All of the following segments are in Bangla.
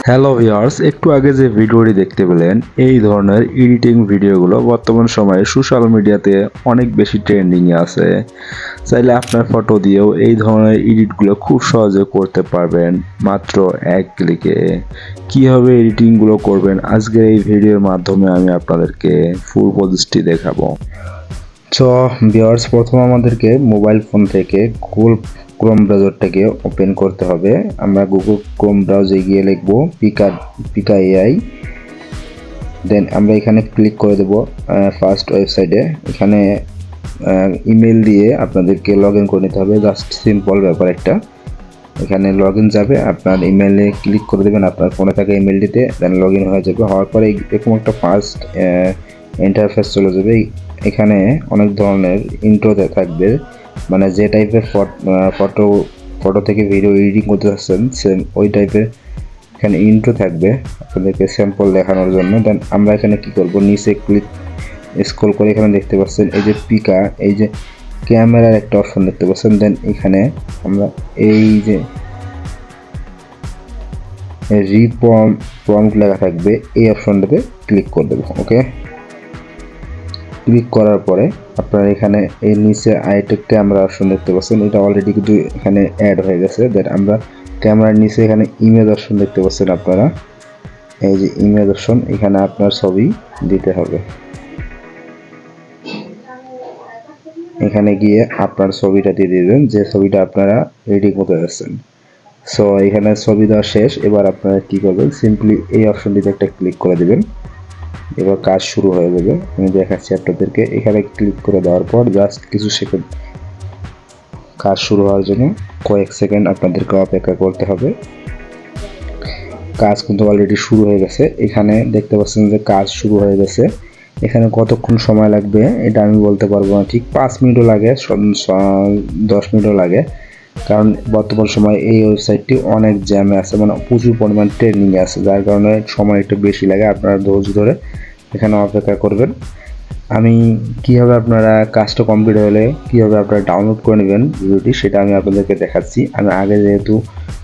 হ্যালো ভিউয়ার্স, একটু আগে যে ভিডিওটি দেখতে পেলেন এই ধরনের এডিটিং ভিডিওগুলো বর্তমান সময়ে সোশ্যাল মিডিয়াতে অনেক বেশি ট্রেন্ডিংয়ে আছে। চাইলে আপনার ফটো দিয়েও এই ধরনের এডিটগুলো খুব সহজে করতে পারবেন মাত্র এক ক্লিকে। কীভাবে এডিটিংগুলো করবেন আজকের এই ভিডিওর মাধ্যমে আমি আপনাদেরকে ফুল প্রসেসটি দেখাবো। সো ভিউয়ার্স, প্রথম আমাদেরকে মোবাইল ফোন থেকে গুগল ক্রোম ব্রাউজারটাকে ওপেন করতে হবে। আমরা গুগল ক্রোম ব্রাউজারে গিয়ে লিখব পিকা এআই। দেন আমরা এখানে ক্লিক করে দেব ফার্স্ট ওয়েবসাইটে। এখানে ইমেল দিয়ে আপনাদেরকে লগ ইন করে নিতে হবে, জাস্ট সিম্পল ব্যাপার একটা। এখানে লগ ইন যাবে, আপনার ইমেলে ক্লিক করে দেবেন আপনার ফোনে থাকা ইমেলটিতে, দেন লগ ইন হয়ে যাবে। হওয়ার পরে এরকম একটা ফার্স্ট ইন্টারফেস চলে যাবে। এখানে অনেক ধরনের ইন্ট্রোতে থাকবে, মানে যে টাইপের ফটো থেকে ভিডিও এডিটিং করতে চাচ্ছেন সেম ওই টাইপের এখানে ইন্ট্রো থাকবে আপনাদেরকে স্যাম্পল দেখানোর জন্য। দেন আমরা এখানে কি করব, নিচে স্ক্রল করে এখানে দেখতে পাচ্ছেন এই যে পিকা, এই যে ক্যামেরার একটা অপশন দেখতে পাচ্ছেন। দেন এখানে আমরা এই যে প্রম্পট লেখা থাকবে এই অপশনটাতে ক্লিক করে দেবো। ওকে, ক্লিক করার পরে আপনারা এখানে এই নিচে আরেকটা ক্যামেরা অপশন দেখতে পাচ্ছেন, এটা অলরেডি কিন্তু এখানে অ্যাড হয়ে গেছে। দেন আমরা ক্যামেরার নিচে এখানে ইমেজ অপশন দেখতে পাচ্ছেন আপনারা, এই যে ইমেজ অপশন, এখানে আপনার ছবি দিতে হবে। এখানে গিয়ে আপনার ছবিটা দিয়ে দিবেন, যে ছবিটা আপনারা এডিটিং করতে যাচ্ছেন। সো এখানে ছবি দেওয়া শেষ। এবার আপনারা কি করবেন, সিম্পলি এই অপশনটিতে একটা ক্লিক করে দিবেন। এবার কাজ শুরু হয়ে যাবে, আমি দেখাচ্ছি আপনাদেরকে। এখানে ক্লিক করে দেওয়ার পর জাস্ট কিছু সেকেন্ড, কাজ শুরু হওয়ার জন্য কয়েক সেকেন্ড আপনাদেরকে অপেক্ষা করতে হবে। কাজ কিন্তু অলরেডি শুরু হয়ে গেছে, এখানে দেখতে পাচ্ছেন যে কাজ শুরু হয়ে গেছে। এখানে কতক্ষণ সময় লাগবে এটা আমি বলতে পারবো না, ঠিক 5 মিনিটও লাগে, 10 মিনিটও লাগে, কারণ বর্তমান সময় এই ওয়েবসাইটটি অনেক জ্যামে আছে, মানে প্রচুর পরিমাণ ট্রেন্ডিংয়ে আছে, যার কারণে সময় একটু বেশি লাগে। আপনারা ধৈর্য ধরে এখানে অপেক্ষা করবেন। আমি কীভাবে আপনারা কাজটা কমপ্লিট হলে কীভাবে আপনারা ডাউনলোড করে নেবেন ভিডিওটি, সেটা আমি আপনাদেরকে দেখাচ্ছি। আমি আগে যেহেতু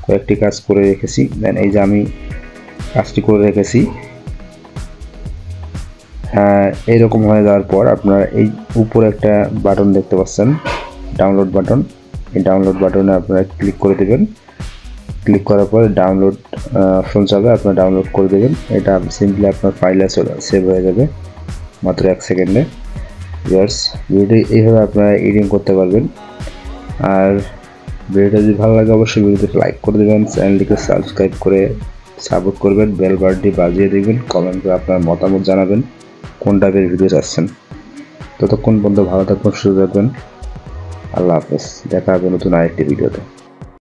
কয়েকটি কাজ করে রেখেছি, দেন এই যে আমি কাজটি করে রেখেছি। এইরকম হয়ে যাওয়ার পর আপনারা এই উপরে একটা বাটন দেখতে পাচ্ছেন, ডাউনলোড বাটন। এই ডাউনলোড বাটনে আপনারা ক্লিক করে দেবেন। ক্লিক করার পরে ডাউনলোড অপশন যাবে, আপনারা ডাউনলোড করে দেবেন। এটা সিম্পলি আপনার ফাইলে সেভ হয়ে যাবে মাত্র 1 সেকেন্ডে। ভিউয়ার্স, ভিডিওটি এইভাবে আপনারা এডিটিং করতে পারবেন। আর ভিডিওটা যদি ভালো লাগে অবশ্যই ভিডিওতে লাইক করে দেবেন, চ্যানেলটিকে সাবস্ক্রাইব করে সাপোর্ট করবেন, বেল বাটনটি বাজিয়ে দেবেন, কমেন্ট করে আপনার মতামত জানাবেন কোন টাইপের ভিডিও চাচ্ছেন। ততক্ষণ পর্যন্ত ভালো থাকবেন, সুস্থ থাকবেন। আল্লাহ হাফেজ, দেখা হবে নতুন আরেকটি ভিডিওতে।